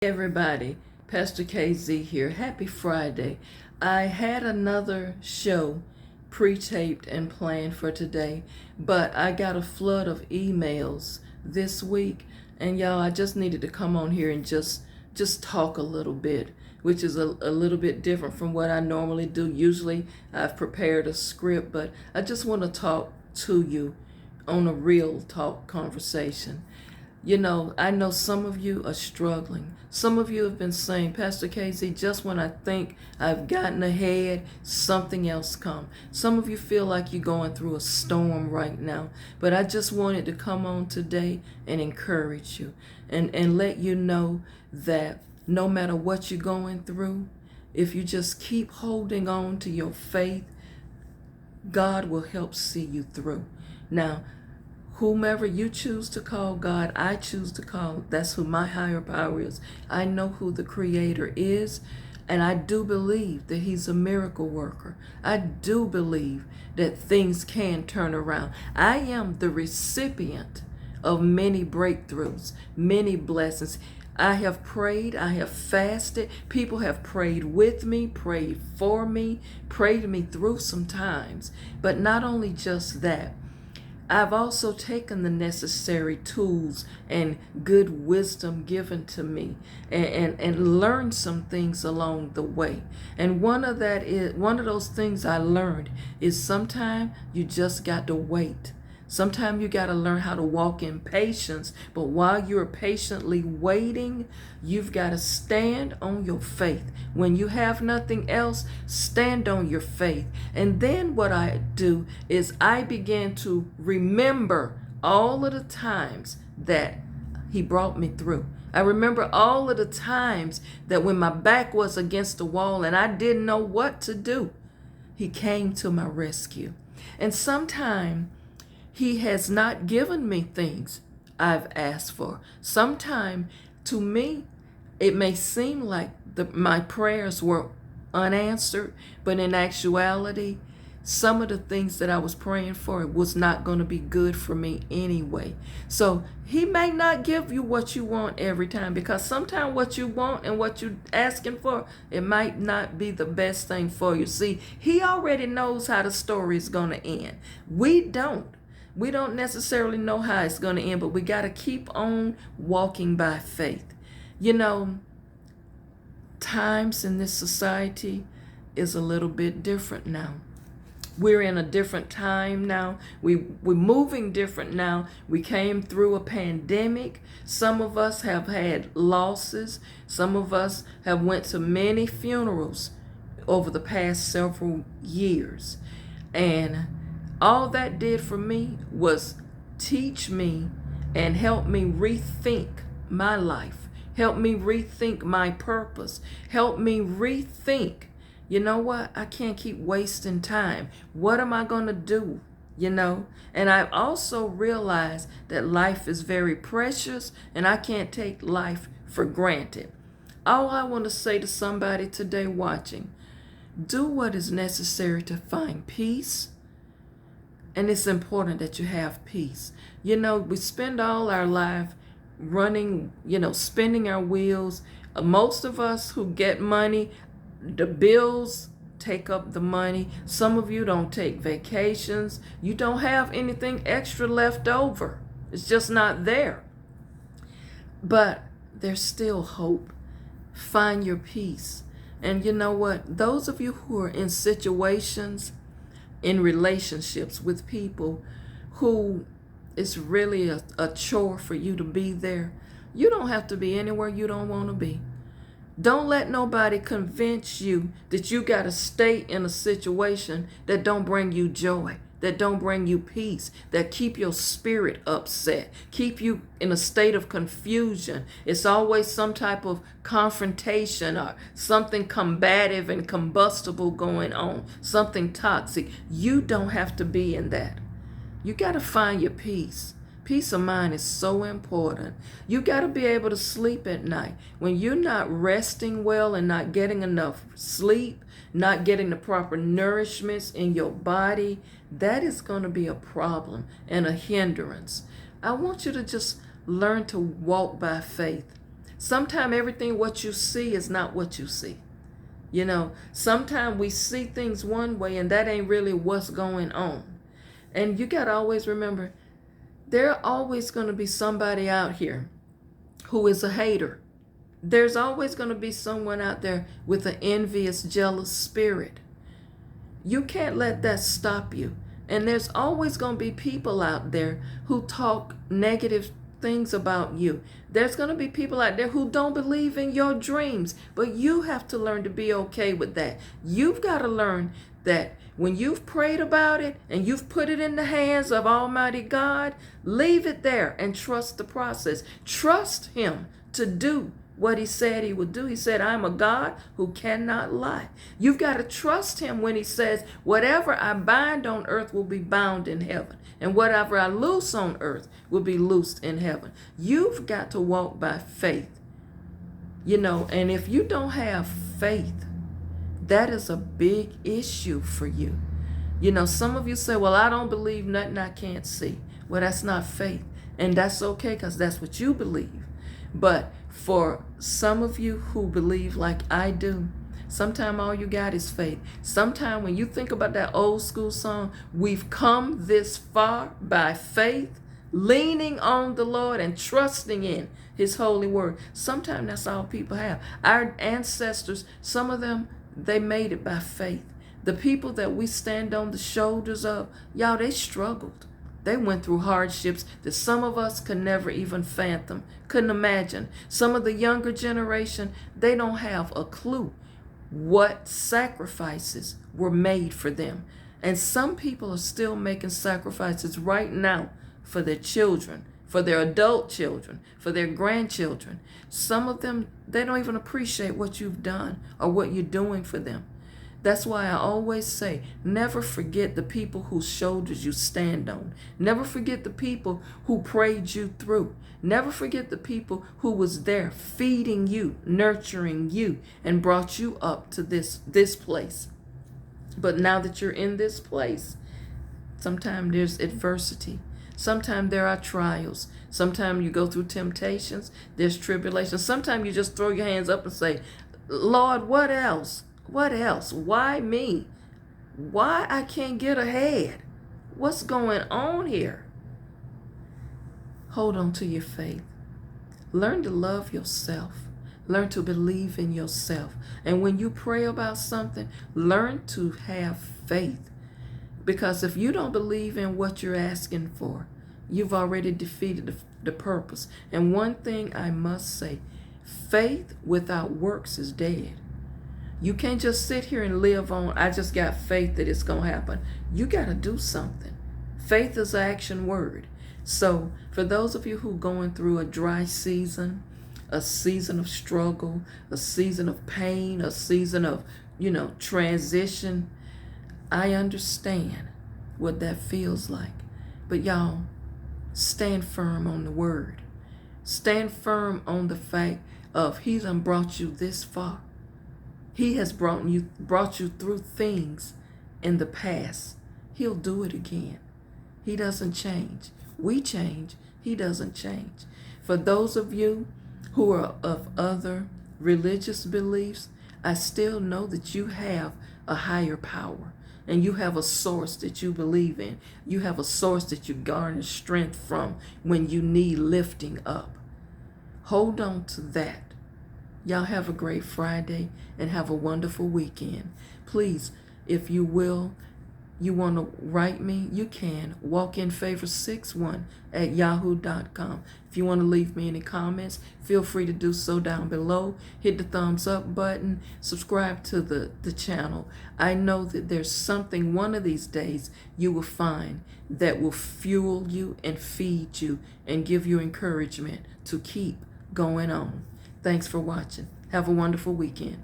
Everybody, Pastor KZ here. Happy Friday. I had another show pre-taped and planned for today, but I got a flood of emails this week, and y'all, I just needed to come on here and just talk a little bit, which is a little bit different from what I normally do. Usually I've prepared a script, but I just want to talk to you on a real talk conversation. I know some of you are struggling. Some of you have been saying, Pastor Casey, just when I think I've gotten ahead, something else comes. Some of you feel like you're going through a storm right now. But I just wanted to come on today and encourage you and let you know that no matter what you're going through, if you just keep holding on to your faith, God will help see you through. Now, whomever you choose to call God, I choose to call. That's who my higher power is. I know who the Creator is, and I do believe that He's a miracle worker. I do believe that things can turn around. I am the recipient of many breakthroughs, many blessings. I have prayed, I have fasted. People have prayed with me, prayed for me, prayed me through some times. But not only just that, I've also taken the necessary tools and good wisdom given to me and learned some things along the way. And one of those things I learned is sometimes you just got to wait. Sometimes you got to learn how to walk in patience, but while you're patiently waiting, you've got to stand on your faith. When you have nothing else, stand on your faith. And then what I do is I begin to remember all of the times that He brought me through. I remember all of the times that when my back was against the wall and I didn't know what to do, He came to my rescue. And sometimes He has not given me things I've asked for. Sometimes, to me, it may seem like my prayers were unanswered, but in actuality, some of the things that I was praying for was not going to be good for me anyway. So He may not give you what you want every time, because sometimes what you want and what you're asking for, it might not be the best thing for you. See, He already knows how the story is going to end. We don't. We don't necessarily know how it's going to end, but we got to keep on walking by faith. Times in this society is a little bit different now. We're in a different time now. We're moving different now. We came through a pandemic. Some of us have had losses. Some of us have went to many funerals over the past several years. And all that did for me was teach me and help me rethink my life, help me rethink my purpose, help me rethink, you know what, I can't keep wasting time. What am I going to do? And I've also realized that life is very precious and I can't take life for granted. All I want to say to somebody today watching, do what is necessary to find peace. And it's important that you have peace. We spend all our life running, spinning our wheels. Most of us who get money, the bills take up the money. Some of you don't take vacations. You don't have anything extra left over. It's just not there. But there's still hope. Find your peace. And you know what? Those of you who are in situations, in relationships with people who it's really a chore for you to be there, you don't have to be anywhere you don't want to be. Don't let nobody convince you that you got to stay in a situation that don't bring you joy, that don't bring you peace, that keep your spirit upset, keep you in a state of confusion. It's always some type of confrontation or something combative and combustible going on, something toxic. You don't have to be in that. You got to find your peace. Peace of mind is so important. You got to be able to sleep at night. When you're not resting well and not getting enough sleep, not getting the proper nourishments in your body, that is going to be a problem and a hindrance. I want you to just learn to walk by faith. Sometimes everything what you see is not what you see. You know, sometimes we see things one way and that ain't really what's going on. And you got to always remember, there always going to be somebody out here who is a hater. There's always going to be someone out there with an envious, jealous spirit. You can't let that stop you. And there's always going to be people out there who talk negative things about you. There's going to be people out there who don't believe in your dreams, but you have to learn to be okay with that. You've got to learn that when you've prayed about it and you've put it in the hands of Almighty God, leave it there and trust the process. Trust Him to do what He said He would do. He said, I'm a God who cannot lie. You've got to trust Him when He says, whatever I bind on earth will be bound in heaven, and whatever I loose on earth will be loosed in heaven. You've got to walk by faith. You know, and if you don't have faith, that is a big issue for you. You know, some of you say, well, I don't believe nothing I can't see. Well, that's not faith. And that's okay, because that's what you believe. But for some of you who believe like I do, sometimes all you got is faith. Sometimes when you think about that old school song, we've come this far by faith, leaning on the Lord and trusting in His holy word. Sometimes that's all people have. Our ancestors, some of them, they made it by faith. The people that we stand on the shoulders of, y'all, they struggled. They went through hardships that some of us could never even fathom, couldn't imagine. Some of the younger generation, they don't have a clue what sacrifices were made for them. And some people are still making sacrifices right now for their children, for their adult children, for their grandchildren. Some of them, they don't even appreciate what you've done or what you're doing for them. That's why I always say, never forget the people whose shoulders you stand on. Never forget the people who prayed you through. Never forget the people who was there feeding you, nurturing you, and brought you up to this place. But now that you're in this place, sometimes there's adversity. Sometimes there are trials. Sometimes you go through temptations. There's tribulations. Sometimes you just throw your hands up and say, Lord, what else? What else? Why me? Why I can't get ahead? What's going on here? Hold on to your faith. Learn to love yourself. Learn to believe in yourself. And when you pray about something, learn to have faith. Because if you don't believe in what you're asking for, you've already defeated the purpose. And one thing I must say, faith without works is dead. You can't just sit here and live on, I just got faith that it's going to happen. You got to do something. Faith is an action word. So for those of you who are going through a dry season, a season of struggle, a season of pain, a season of, transition, I understand what that feels like. But y'all, stand firm on the word. Stand firm on the fact of He done brought you this far. He has brought you through things in the past. He'll do it again. He doesn't change. We change. He doesn't change. For those of you who are of other religious beliefs, I still know that you have a higher power and you have a source that you believe in. You have a source that you garner strength from when you need lifting up. Hold on to that. Y'all have a great Friday and have a wonderful weekend. Please, if you will, you want to write me, you can. walkinfavor61@yahoo.com. If you want to leave me any comments, feel free to do so down below. Hit the thumbs up button. Subscribe to the channel. I know that there's something one of these days you will find that will fuel you and feed you and give you encouragement to keep going on. Thanks for watching. Have a wonderful weekend.